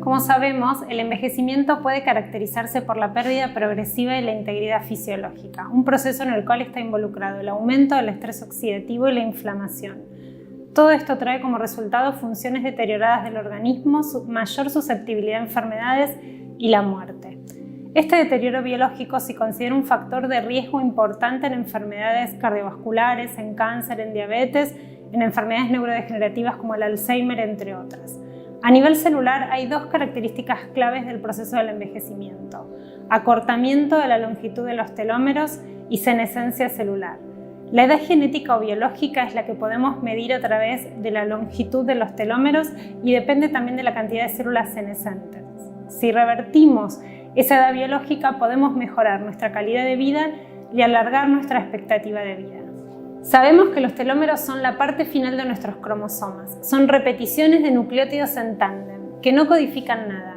Como sabemos, el envejecimiento puede caracterizarse por la pérdida progresiva de la integridad fisiológica, un proceso en el cual está involucrado el aumento del estrés oxidativo y la inflamación. Todo esto trae como resultado funciones deterioradas del organismo, mayor susceptibilidad a enfermedades y la muerte. Este deterioro biológico se considera un factor de riesgo importante en enfermedades cardiovasculares, en cáncer, en diabetes, en enfermedades neurodegenerativas como el Alzheimer, entre otras. A nivel celular hay dos características claves del proceso del envejecimiento: acortamiento de la longitud de los telómeros y senescencia celular. La edad genética o biológica es la que podemos medir a través de la longitud de los telómeros y depende también de la cantidad de células senescentes. Si revertimos esa edad biológica, podemos mejorar nuestra calidad de vida y alargar nuestra expectativa de vida. Sabemos que los telómeros son la parte final de nuestros cromosomas. Son repeticiones de nucleótidos en tándem, que no codifican nada.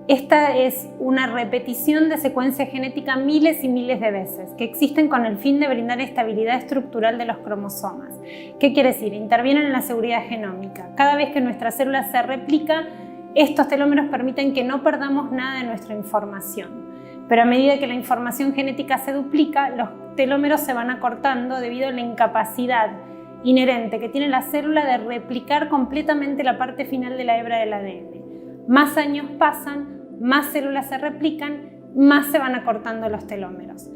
Esta es una repetición de secuencia genética miles y miles de veces, que existen con el fin de brindar estabilidad estructural de los cromosomas. ¿Qué quiere decir? Intervienen en la seguridad genómica. Cada vez que nuestra célula se replica, estos telómeros permiten que no perdamos nada de nuestra información. Pero a medida que la información genética se duplica, los telómeros se van acortando debido a la incapacidad inherente que tiene la célula de replicar completamente la parte final de la hebra del ADN. Más años pasan, más células se replican, más se van acortando los telómeros.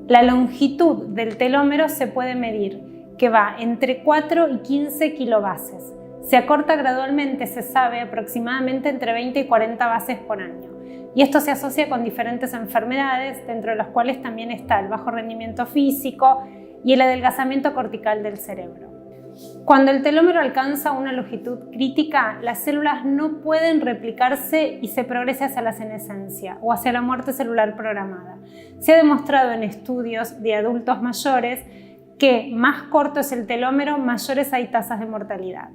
La longitud del telómero se puede medir, que va entre 4 y 15 kilobases. Se acorta gradualmente, se sabe, aproximadamente entre 20 y 40 bases por año. Y esto se asocia con diferentes enfermedades, dentro de las cuales también está el bajo rendimiento físico y el adelgazamiento cortical del cerebro. Cuando el telómero alcanza una longitud crítica, las células no pueden replicarse y se progresa hacia la senescencia o hacia la muerte celular programada. Se ha demostrado en estudios de adultos mayores que más corto es el telómero, mayores hay tasas de mortalidad.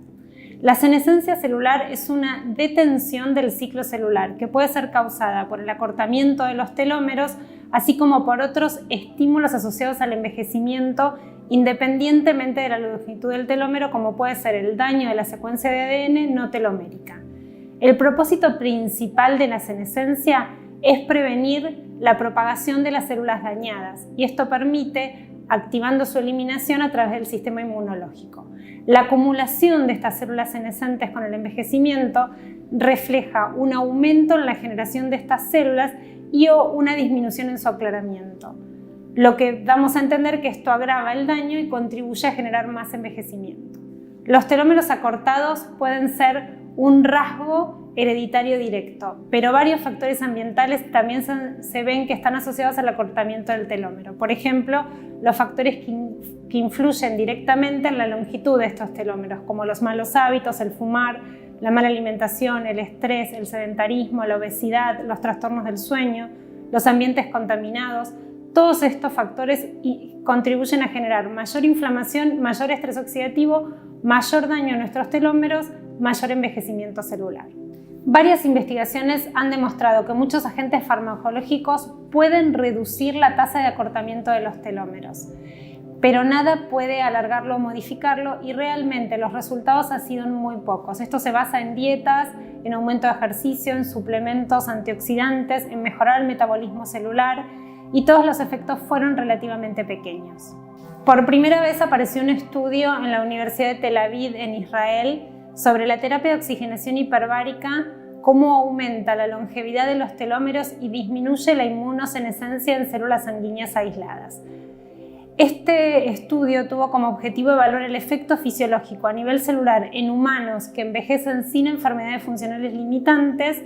La senescencia celular es una detención del ciclo celular que puede ser causada por el acortamiento de los telómeros, así como por otros estímulos asociados al envejecimiento, independientemente de la longitud del telómero, como puede ser el daño de la secuencia de ADN no telomérica. El propósito principal de la senescencia es prevenir la propagación de las células dañadas, y esto permite activando su eliminación a través del sistema inmunológico. La acumulación de estas células senescentes con el envejecimiento refleja un aumento en la generación de estas células y o una disminución en su aclaramiento, lo que damos a entender que esto agrava el daño y contribuye a generar más envejecimiento. Los telómeros acortados pueden ser un rasgo hereditario directo, pero varios factores ambientales también se ven que están asociados al acortamiento del telómero. Por ejemplo, los factores que influyen directamente en la longitud de estos telómeros, como los malos hábitos, el fumar, la mala alimentación, el estrés, el sedentarismo, la obesidad, los trastornos del sueño, los ambientes contaminados. Todos estos factores contribuyen a generar mayor inflamación, mayor estrés oxidativo, mayor daño a nuestros telómeros, mayor envejecimiento celular. Varias investigaciones han demostrado que muchos agentes farmacológicos pueden reducir la tasa de acortamiento de los telómeros, pero nada puede alargarlo o modificarlo, y realmente los resultados han sido muy pocos. Esto se basa en dietas, en aumento de ejercicio, en suplementos antioxidantes, en mejorar el metabolismo celular, y todos los efectos fueron relativamente pequeños. Por primera vez apareció un estudio en la Universidad de Tel Aviv en Israel sobre la terapia de oxigenación hiperbárica, cómo aumenta la longevidad de los telómeros y disminuye la inmunosenescencia en células sanguíneas aisladas. Este estudio tuvo como objetivo evaluar el efecto fisiológico a nivel celular en humanos que envejecen sin enfermedades funcionales limitantes,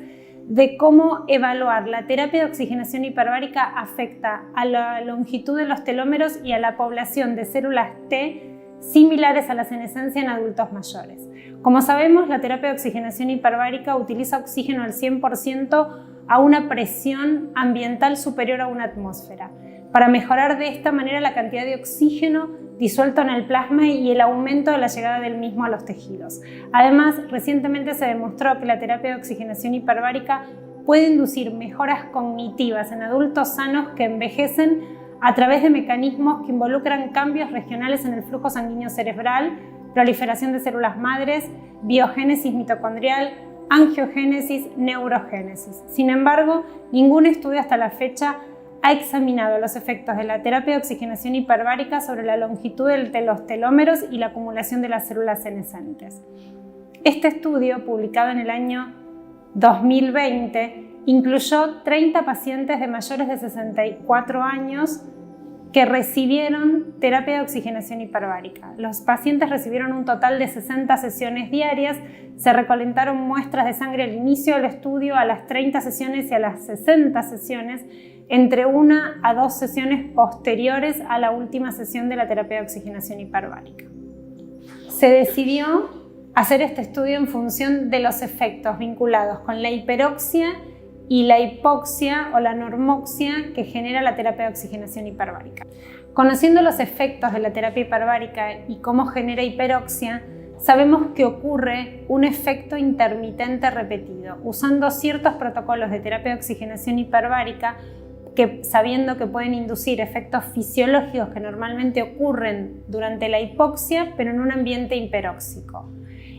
de cómo evaluar la terapia de oxigenación hiperbárica afecta a la longitud de los telómeros y a la población de células T similares a la senescencia en adultos mayores. Como sabemos, la terapia de oxigenación hiperbárica utiliza oxígeno al 100% a una presión ambiental superior a una atmósfera, para mejorar de esta manera la cantidad de oxígeno disuelto en el plasma y el aumento de la llegada del mismo a los tejidos. Además, recientemente se demostró que la terapia de oxigenación hiperbárica puede inducir mejoras cognitivas en adultos sanos que envejecen a través de mecanismos que involucran cambios regionales en el flujo sanguíneo cerebral, proliferación de células madres, biogénesis mitocondrial, angiogénesis, neurogénesis. Sin embargo, ningún estudio hasta la fecha ha examinado los efectos de la terapia de oxigenación hiperbárica sobre la longitud de los telómeros y la acumulación de las células senescentes. Este estudio, publicado en el año 2020, incluyó 30 pacientes de mayores de 64 años que recibieron terapia de oxigenación hiperbárica. Los pacientes recibieron un total de 60 sesiones diarias, se recolectaron muestras de sangre al inicio del estudio, a las 30 sesiones y a las 60 sesiones, entre 1 a 2 sesiones posteriores a la última sesión de la terapia de oxigenación hiperbárica. Se decidió hacer este estudio en función de los efectos vinculados con la hiperoxia y la hipoxia o la normoxia que genera la terapia de oxigenación hiperbárica. Conociendo los efectos de la terapia hiperbárica y cómo genera hiperoxia, sabemos que ocurre un efecto intermitente repetido. Usando ciertos protocolos de terapia de oxigenación hiperbárica, sabiendo que pueden inducir efectos fisiológicos que normalmente ocurren durante la hipoxia, pero en un ambiente hiperóxico.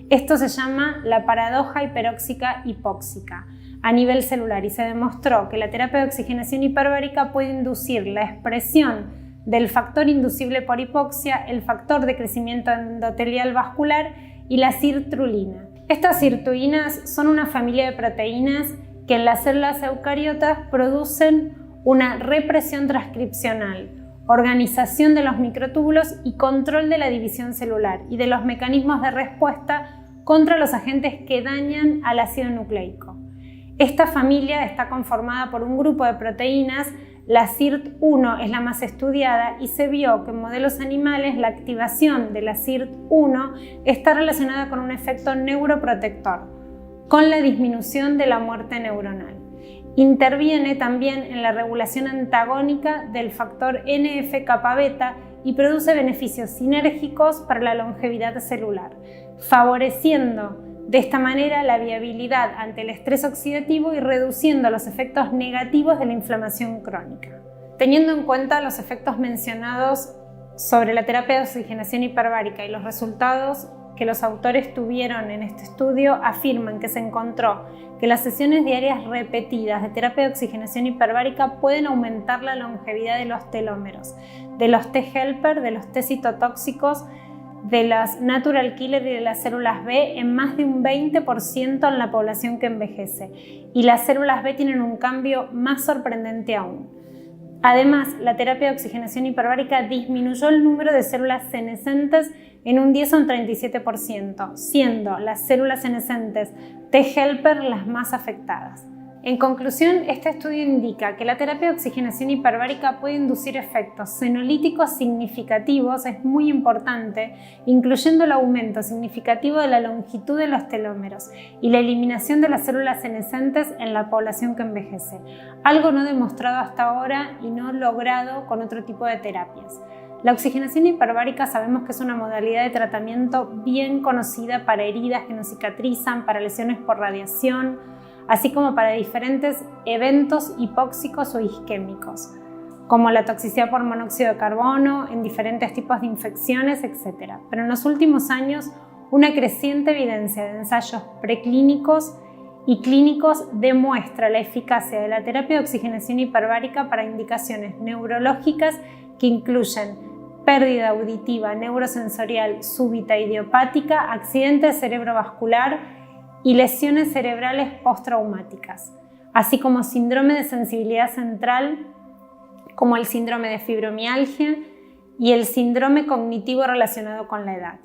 Esto se llama la paradoja hiperóxica hipóxica a nivel celular y se demostró que la terapia de oxigenación hiperbárica puede inducir la expresión del factor inducible por hipoxia, el factor de crecimiento endotelial vascular y la sirtuina. Estas sirtuinas son una familia de proteínas que en las células eucariotas producen una represión transcripcional, organización de los microtúbulos y control de la división celular y de los mecanismos de respuesta contra los agentes que dañan al ácido nucleico. Esta familia está conformada por un grupo de proteínas, la SIRT1 es la más estudiada y se vio que en modelos animales la activación de la SIRT1 está relacionada con un efecto neuroprotector, con la disminución de la muerte neuronal. Interviene también en la regulación antagónica del factor NF-kappa-beta y produce beneficios sinérgicos para la longevidad celular, favoreciendo de esta manera la viabilidad ante el estrés oxidativo y reduciendo los efectos negativos de la inflamación crónica. Teniendo en cuenta los efectos mencionados sobre la terapia de oxigenación hiperbárica y los resultados que los autores tuvieron en este estudio, afirman que se encontró que las sesiones diarias repetidas de terapia de oxigenación hiperbárica pueden aumentar la longevidad de los telómeros, de los T-helper, de los T citotóxicos, de las natural killer y de las células B en más de un 20% en la población que envejece, y las células B tienen un cambio más sorprendente aún. Además, la terapia de oxigenación hiperbárica disminuyó el número de células senescentes en un 10 o un 37%, siendo las células senescentes T-helper las más afectadas. En conclusión, este estudio indica que la terapia de oxigenación hiperbárica puede inducir efectos senolíticos significativos, es muy importante, incluyendo el aumento significativo de la longitud de los telómeros y la eliminación de las células senescentes en la población que envejece, algo no demostrado hasta ahora y no logrado con otro tipo de terapias. La oxigenación hiperbárica sabemos que es una modalidad de tratamiento bien conocida para heridas que no cicatrizan, para lesiones por radiación, así como para diferentes eventos hipóxicos o isquémicos, como la toxicidad por monóxido de carbono, en diferentes tipos de infecciones, etc. Pero en los últimos años, una creciente evidencia de ensayos preclínicos y clínicos demuestra la eficacia de la terapia de oxigenación hiperbárica para indicaciones neurológicas que incluyen pérdida auditiva neurosensorial súbita idiopática, accidente cerebrovascular y lesiones cerebrales postraumáticas, así como síndrome de sensibilidad central, como el síndrome de fibromialgia y el síndrome cognitivo relacionado con la edad.